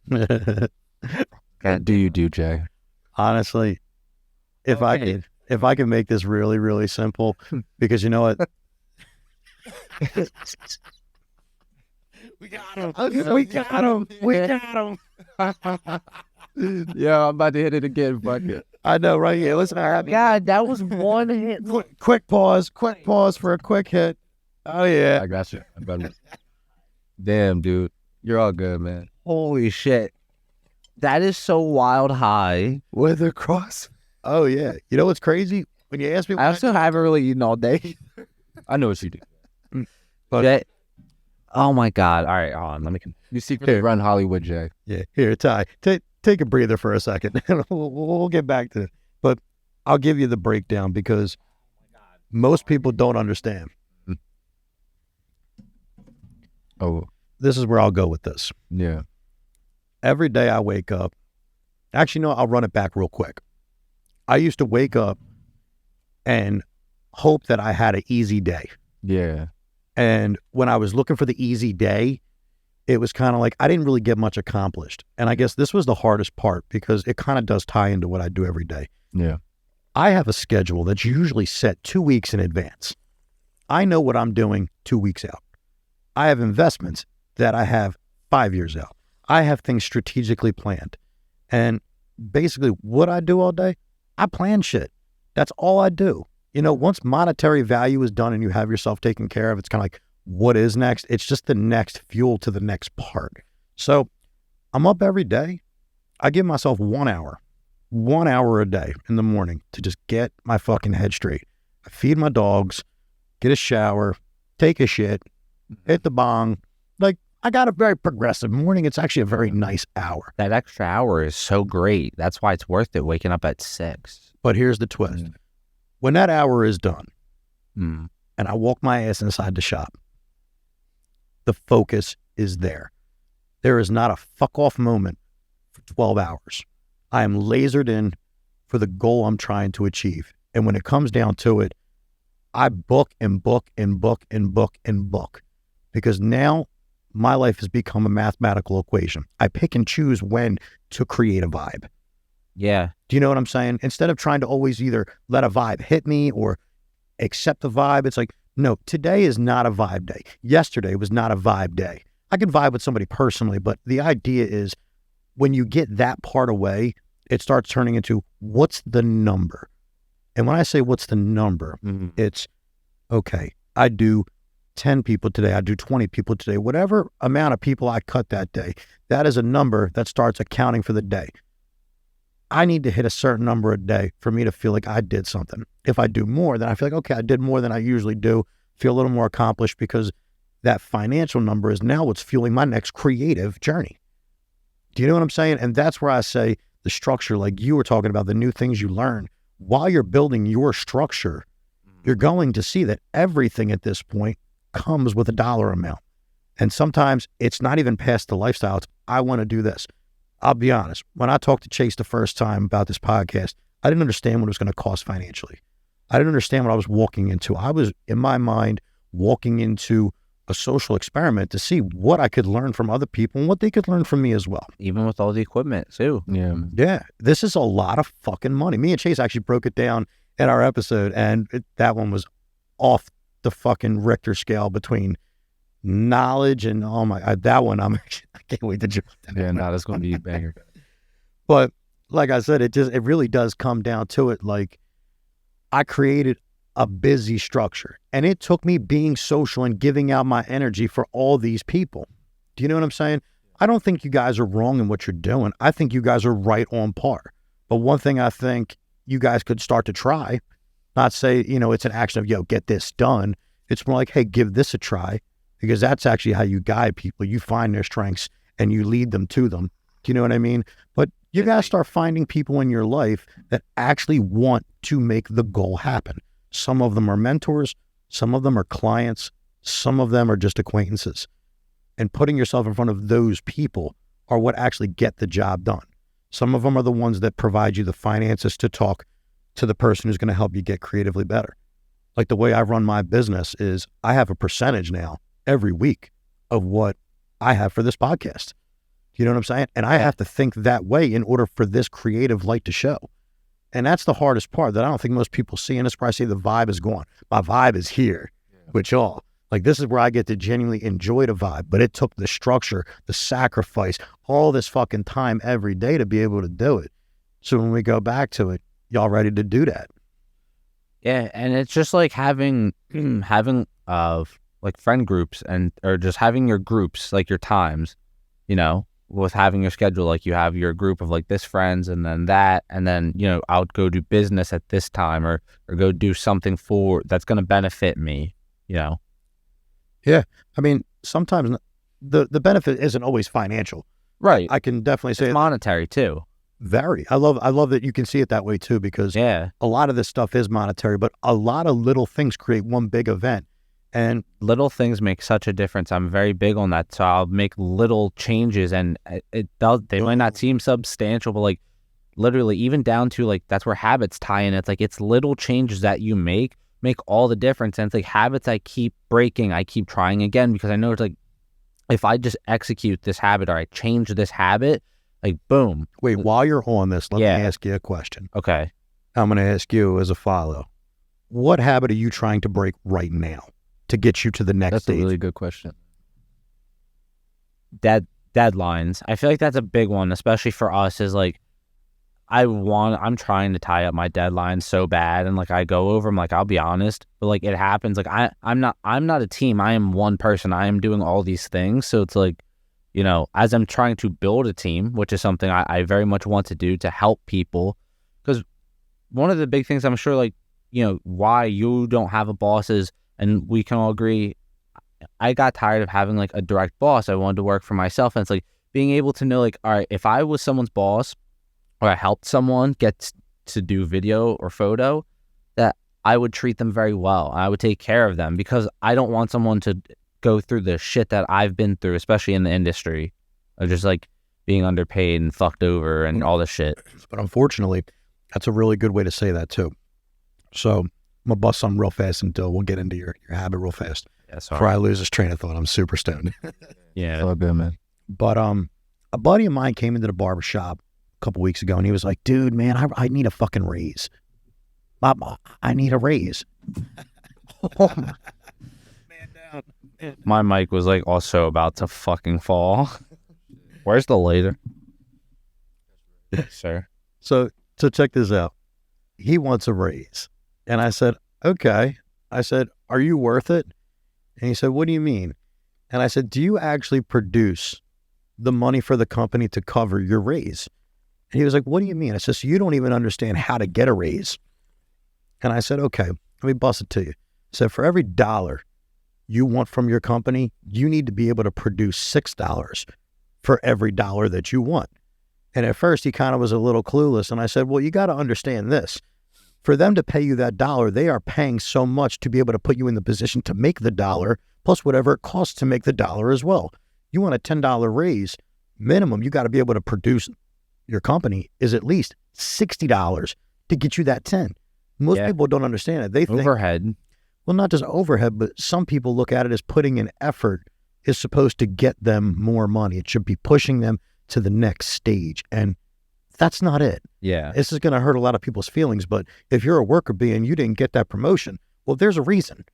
what do you do, Jay? Honestly, if I could make this really, really simple, because you know what? We got him. We got him. We got him. Yeah, I'm about to hit it again. Fuck it. I know, right here. Listen, God, that was one hit. Quick pause for a quick hit. Oh yeah. I got you. Damn, dude. You're all good, man. Holy shit. That is so wild high. With a cross. Oh yeah. You know what's crazy? When you ask me, I also haven't really eaten all day. I know what you do. But, oh my God. All right, hold on. Let me. You secretly run Hollywood, Jay. Yeah. Here, Ty. Take a breather for a second. We'll get back to it. But I'll give you the breakdown because most people don't understand. Oh, this is where I'll go with this. yeah. Every day I wake up. Actually, no, I'll run it back real quick. I used to wake up and hope that I had an easy day. Yeah. And when I was looking for the easy day, it was kind of like I didn't really get much accomplished. And I guess this was the hardest part because it kind of does tie into what I do every day. Yeah. I have a schedule that's usually set 2 weeks in advance. I know what I'm doing 2 weeks out. I have investments that I have 5 years out. I have things strategically planned. And basically what I do all day, I plan shit. That's all I do. Once monetary value is done and you have yourself taken care of, it's kind of like, what is next? It's just the next fuel to the next part. So I'm up every day. I give myself 1 hour a day in the morning to just get my fucking head straight. I feed my dogs, get a shower, take a shit, hit the bong. Like, I got a very progressive morning. It's actually a very nice hour. That extra hour is so great. That's why it's worth it waking up at 6. But here's the twist. When that hour is done Mm. and I walk my ass inside the shop, the focus is there. There is not a fuck off moment for 12 hours. I am lasered in for the goal I'm trying to achieve. And when it comes down to it, I book and book and book and book and book because now my life has become a mathematical equation. I pick and choose when to create a vibe. Yeah. Do you know what I'm saying? Instead of trying to always either let a vibe hit me or accept the vibe, it's like, no, today is not a vibe day. Yesterday was not a vibe day. I can vibe with somebody personally, but the idea is when you get that part away, it starts turning into what's the number? And when I say what's the number, it's, okay, I do 10 people today, I do 20 people today, whatever amount of people I cut that day, that is a number that starts accounting for the day. I need to hit a certain number a day for me to feel like I did something. If I do more, then I feel like, okay, I did more than I usually do. feel a little more accomplished because that financial number is now what's fueling my next creative journey. Do you know what I'm saying? And that's where I say the structure, like you were talking about, the new things you learn while you're building your structure, you're going to see that everything at this point comes with a dollar amount. And sometimes it's not even past the lifestyle. It's, I want to do this. I'll be honest. When I talked to Chase the first time about this podcast, I didn't understand what it was going to cost financially. I didn't understand what I was walking into. I was, in my mind, walking into a social experiment to see what I could learn from other people and what they could learn from me as well. Even with all the equipment too. Yeah. This is a lot of fucking money. Me and Chase actually broke it down in our episode, and that one was off the fucking Richter scale between knowledge and that one I can't wait to jump that. Yeah, no, that's going to be a banger. But like I said, it really does come down to it. Like, I created a busy structure, and it took me being social and giving out my energy for all these people. Do you know what I'm saying? I don't think you guys are wrong in what you're doing. I think you guys are right on par. But one thing I think you guys could start to try, not say, it's an action of, get this done. It's more like, hey, give this a try, because that's actually how you guide people. You find their strengths and you lead them to them. Do you know what I mean? But you got to start finding people in your life that actually want to make the goal happen. Some of them are mentors. Some of them are clients. Some of them are just acquaintances. And putting yourself in front of those people are what actually get the job done. Some of them are the ones that provide you the finances to talk to the person who's going to help you get creatively better. Like the way I run my business is I have a percentage now every week of what I have for this podcast. You know what I'm saying? And I have to think that way in order for this creative light to show. And that's the hardest part that I don't think most people see. And that's where I say the vibe is gone. My vibe is here with y'all. Like, this is where I get to genuinely enjoy the vibe. But it took the structure, the sacrifice, all this fucking time every day to be able to do it. So when we go back to it, y'all ready to do that? Yeah, and it's just like having like friend groups or just having your groups, like your times, with having your schedule. Like, you have your group of like this friends and then that, and then, I'll go do business at this time or go do something that's going to benefit me, Yeah. I mean, sometimes the benefit isn't always financial. Right. I can definitely say it's monetary too. Very. I love that you can see it that way too, because a lot of this stuff is monetary, but a lot of little things create one big event. And little things make such a difference. I'm very big on that. So I'll make little changes, and they might not seem substantial, but like literally even down to like, that's where habits tie in. It's like, it's little changes that you make all the difference. And it's like habits I keep breaking, I keep trying again, because I know it's like, if I just execute this habit or I change this habit, like boom. Wait, while you're on this, let me ask you a question. Okay. I'm going to ask you as a follow. What habit are you trying to break right now to get you to the next stage? That's a really good question. Deadlines. I feel like that's a big one, especially for us, is like, I'm trying to tie up my deadlines so bad, and like I go over them, like, I'll be honest, but like it happens. Like I'm not a team. I am one person. I am doing all these things. So it's like, as I'm trying to build a team, which is something I very much want to do to help people, because one of the big things I'm sure, like, why you don't have a boss is, and we can all agree, I got tired of having like a direct boss. I wanted to work for myself. And it's like being able to know, like, all right, if I was someone's boss or I helped someone get to do video or photo, that I would treat them very well. I would take care of them, because I don't want someone to go through the shit that I've been through, especially in the industry, of just like being underpaid and fucked over and all this shit. But unfortunately, that's a really good way to say that too. So I'm gonna bust something real fast until we'll get into your habit real fast. Yeah, sorry. Before I lose this train of thought, I'm super stoned. Yeah. It's all good, man. But a buddy of mine came into the barber shop a couple weeks ago, and he was like, dude, man, I need a fucking raise. I need a raise. Man down. My mic was like also about to fucking fall. Where's the later? Sir. So check this out. He wants a raise. And I said, okay. I said, are you worth it? And he said, what do you mean? And I said, do you actually produce the money for the company to cover your raise? And he was like, what do you mean? I said, so you don't even understand how to get a raise. And I said, okay, let me bust it to you. I said, for every $1 you want from your company, you need to be able to produce $6 for every dollar that you want. And at first he kind of was a little clueless. And I said, well, you got to understand this. For them to pay you that dollar, they are paying so much to be able to put you in the position to make the dollar, plus whatever it costs to make the dollar as well. You want a $10 raise, minimum, you got to be able to produce, your company is at least $60 to get you that 10. Most people don't understand it. They think overhead. Well, not just overhead, but some people look at it as putting in effort is supposed to get them more money. It should be pushing them to the next stage. And that's not it. Yeah. This is going to hurt a lot of people's feelings. But if you're a worker bee and you didn't get that promotion, well, there's a reason.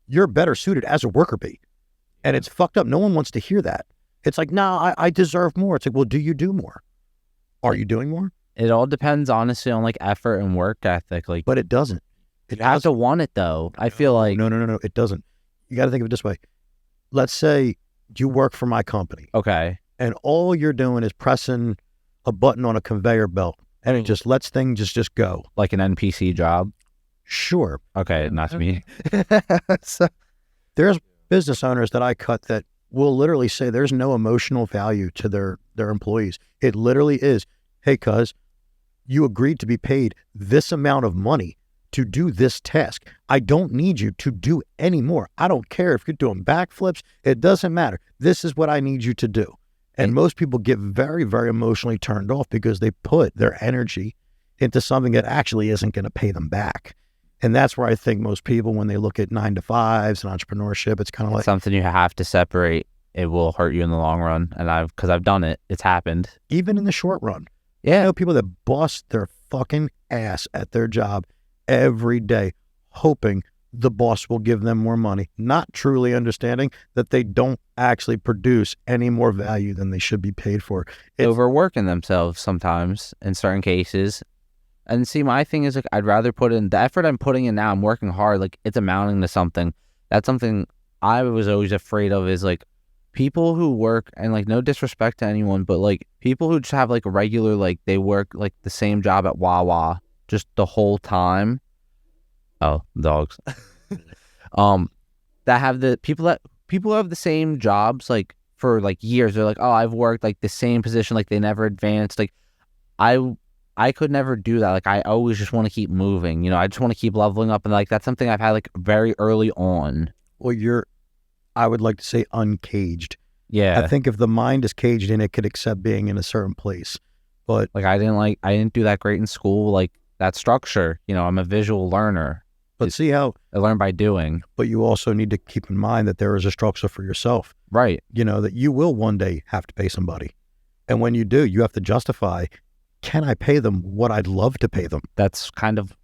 You're better suited as a worker bee. And it's fucked up. No one wants to hear that. It's like, nah, I deserve more. It's like, well, do you do more? Are you doing more? It all depends, honestly, on like effort and work ethic. Like, but it doesn't. You have to want it, though. I feel like no, it doesn't. You got to think of it this way. Let's say you work for my company. Okay. And all you're doing is pressing a button on a conveyor belt, and it just lets things just go. Like an NPC job. Sure. Okay, not me. So there's business owners that I cut that will literally say there's no emotional value to their employees. It literally is, hey, cuz, you agreed to be paid this amount of money to do this task. I don't need you to do any more. I don't care if you're doing backflips. It doesn't matter. This is what I need you to do. And most people get very, very emotionally turned off because they put their energy into something that actually isn't going to pay them back. And that's where I think most people, when they look at 9-to-5s and entrepreneurship, it's kind of like something you have to separate. It will hurt you in the long run. And because I've done it. It's happened. Even in the short run. Yeah. I know people that bust their fucking ass at their job every day, hoping the boss will give them more money, not truly understanding that they don't actually produce any more value than they should be paid for. It's overworking themselves sometimes in certain cases. And see, my thing is, like, I'd rather put in the effort I'm putting in now. I'm working hard. Like, it's amounting to something. That's something I was always afraid of, is like people who work, and like, no disrespect to anyone, but like people who just have like a regular, like they work like the same job at Wawa just the whole time. Oh, dogs. That have the people who have the same jobs like for like years. They're like, oh, I've worked like the same position, like they never advanced. Like I could never do that. Like, I always just want to keep moving. I just want to keep leveling up, and like that's something I've had like very early on. Well, I would like to say uncaged. Yeah. I think if the mind is caged in, it could accept being in a certain place. But like I didn't do that great in school. Like that structure. I'm a visual learner. But see how I learn by doing. But you also need to keep in mind that there is a structure for yourself. Right. That you will one day have to pay somebody. And when you do, you have to justify, can I pay them what I'd love to pay them? That's kind of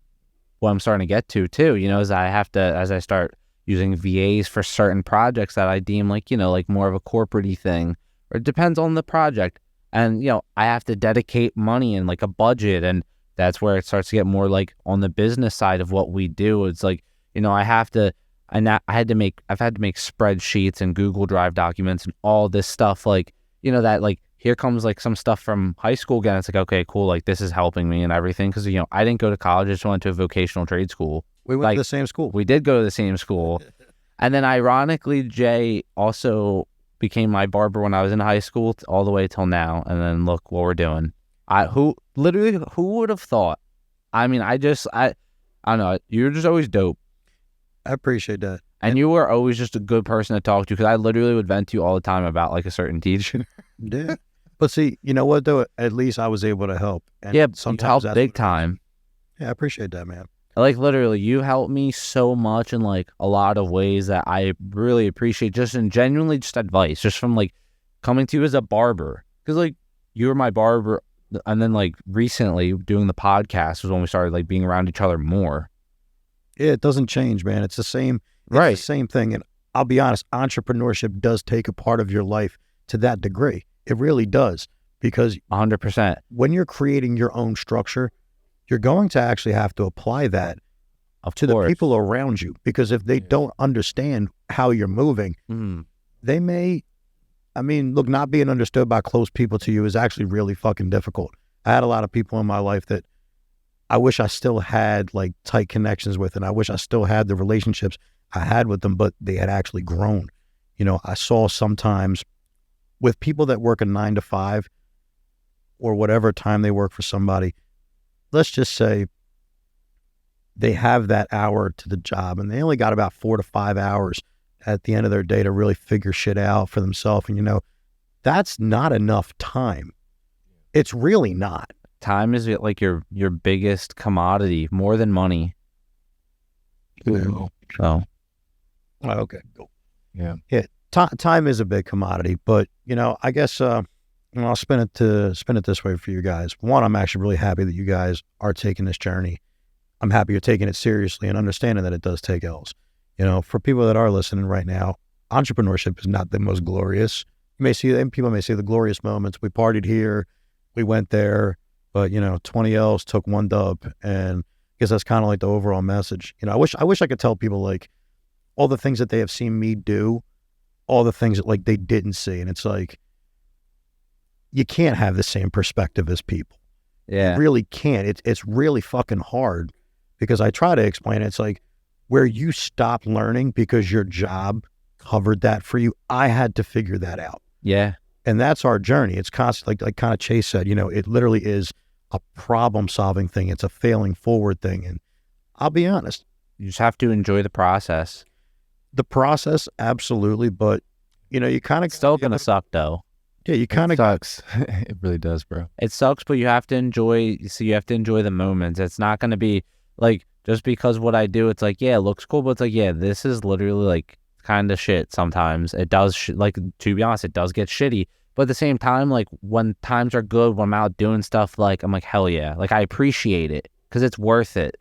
what I'm starting to get to too, is I have to, as I start using VAs for certain projects that I deem like, like more of a corporate-y thing, or it depends on the project. And, I have to dedicate money and like a budget, and that's where it starts to get more like on the business side of what we do. It's like, I've had to make spreadsheets and Google Drive documents and all this stuff. Like, that like, here comes like some stuff from high school again. It's like, okay, cool. Like this is helping me and everything. Cause I didn't go to college. I just went to a vocational trade school. We went to the same school. We did go to the same school. And then ironically, Jay also became my barber when I was in high school all the way till now. And then look what we're doing. Who would have thought? I mean, I don't know. You're just always dope. I appreciate that. And you were always just a good person to talk to, because I literally would vent to you all the time about like a certain teacher. Yeah. But see, you know what though? At least I was able to help. And yeah, sometimes you helped big time. Yeah, I appreciate that, man. Like literally, you helped me so much in like a lot of ways that I really appreciate, just in genuinely just advice, just from like coming to you as a barber. Because like you were my barber. And then like recently doing the podcast was when we started like being around each other more. Yeah, it doesn't change, man. It's the same. Right. It's the same thing. And I'll be honest, entrepreneurship does take a part of your life to that degree. It really does. Because 100%. When you're creating your own structure, you're going to actually have to apply that to the people around you. Because if they don't understand how you're moving, they may... I mean, look, not being understood by close people to you is actually really fucking difficult. I had a lot of people in my life that I wish I still had like tight connections with, and I wish I still had the relationships I had with them, but they had actually grown. You know, I saw sometimes with people that work a 9 to 5 or whatever time they work for somebody, let's just say they have that hour to the job and they only got about 4 to 5 hours at the end of their day to really figure shit out for themselves. And, you know, that's not enough time. It's really not. Time is like your biggest commodity, more than money. Ooh. So, okay, cool. Yeah. Time is a big commodity, but you know, I guess you know, I'll spin it this way for you guys. One, I'm actually really happy that you guys are taking this journey. I'm happy you're taking it seriously and understanding that it does take L's. You know, for people that are listening right now, entrepreneurship is not the most glorious. People may see the glorious moments. We partied here, we went there, but you know, 20 L's took 1 dub, and I guess that's kind of like the overall message. You know, I wish I could tell people like all the things that they have seen me do, all the things that like they didn't see. And it's like, you can't have the same perspective as people. yeah. You really can't. It's really fucking hard because I try to explain it. It's like where you stop learning because your job covered that for you. I had to figure that out. Yeah. And that's our journey. It's constant, like kind of Chase said, you know, it literally is a problem solving thing. It's a failing forward thing. And I'll be honest, You just have to enjoy the process. the process, absolutely. But, you know, you kind of It's still going to suck though. Yeah, you kind of Sucks. It really does, bro. It sucks, but you have to enjoy. So you have to enjoy the moments. It's not going to be like just because what I do. It's like, yeah, it looks cool, but it's like, yeah, this is literally like kind of shit. Sometimes it does. Like, to be honest, it does get shitty. But at the same time, like when times are good, when I'm out doing stuff, like I'm like, hell yeah, like I appreciate it because it's worth it.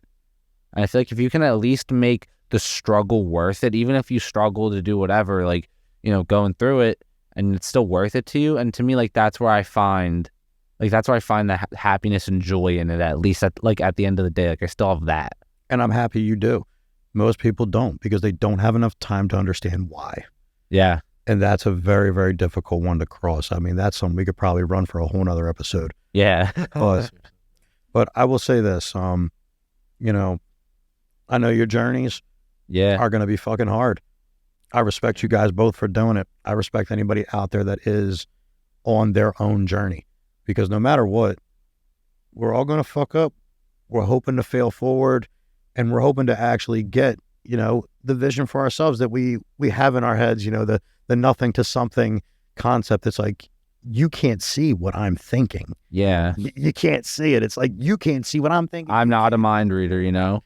And I feel like if you can at least make the struggle worth it, even if you struggle to do whatever, like, you know, going through it, and it's still worth it to you. And to me, like, that's where I find the happiness and joy in it, at least at the end of the day. Like, I still have that. and I'm happy you do. Most people don't because they don't have enough time to understand why. Yeah. And that's a very, very difficult one to cross. I mean, that's something we could probably run for a whole nother episode. Yeah. But I will say this, you know, I know your journeys Yeah. are going to be fucking hard. I respect you guys both for doing it. I respect anybody out there that is on their own journey because no matter what, we're all going to fuck up. We're hoping to fail forward and we're hoping to actually get, you know, the vision for ourselves that we have in our heads, you know, the nothing to something concept. That's like, you can't see what I'm thinking. Yeah. You can't see it. It's like, you can't see what I'm thinking. I'm not a mind reader, you know?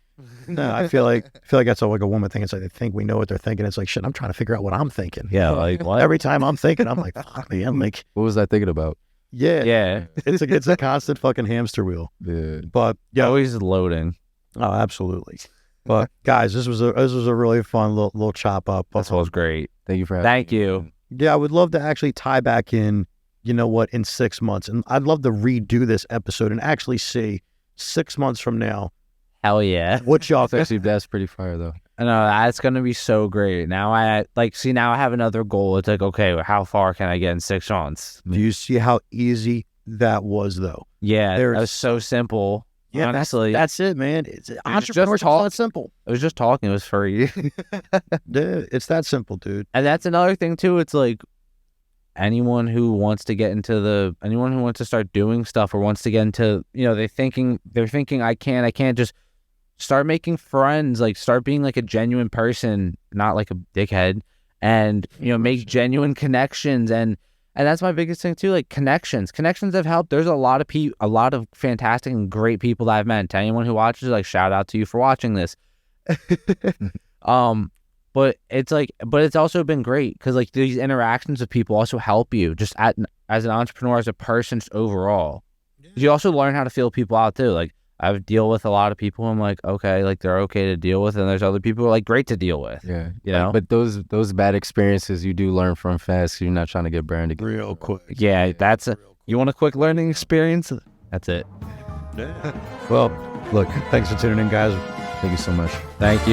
No, I feel like that's like a woman thing. It's like they think we know what they're thinking. It's like, shit, I'm trying to figure out what I'm thinking. Yeah. Like, what? Every time I'm thinking, I'm like, fuck me. I'm like, What was I thinking about? yeah. Yeah. It's a constant fucking hamster wheel. Yeah. But yeah, Always loading. oh, absolutely. But guys, this was a really fun little chop up. This was great. Thank you for having Thank me. you. Yeah, I would love to actually tie back in, you know what, in 6 months. And I'd love to redo this episode and actually see 6 months from now Hell yeah. what y'all think. Actually, that's pretty fire though. I know that's gonna be so great. Now I have another goal. It's like, okay, how far can I get in 6 months? Do you see how easy that was, though? Yeah, There's- that was so simple. Yeah, honestly, that's it, man. It's entrepreneurship. just talk- That simple. I was just talking. It was free. Dude, it's that simple, dude. And that's another thing too. It's like anyone who wants to start doing stuff or wants to get into, you know, they're thinking I can't just start making friends, like start being like a genuine person, not like a dickhead, and, you know, make genuine connections. And that's my biggest thing too, like connections have helped. There's a lot of fantastic and great people that I've met. To anyone who watches, like, shout out to you for watching this. But it's also been great because, like, these interactions with people also help you just as an entrepreneur, as a person, just overall. You also learn how to feel people out too. Like, I deal with a lot of people. I'm like, okay, like they're okay to deal with, and there's other people who are like great to deal with. Yeah. You know? But those bad experiences you do learn from fast. So you're not trying to get burned again. Real quick. Yeah, you want a quick learning experience? That's it. Well, look, thanks for tuning in, guys. Thank you so much. Thank you.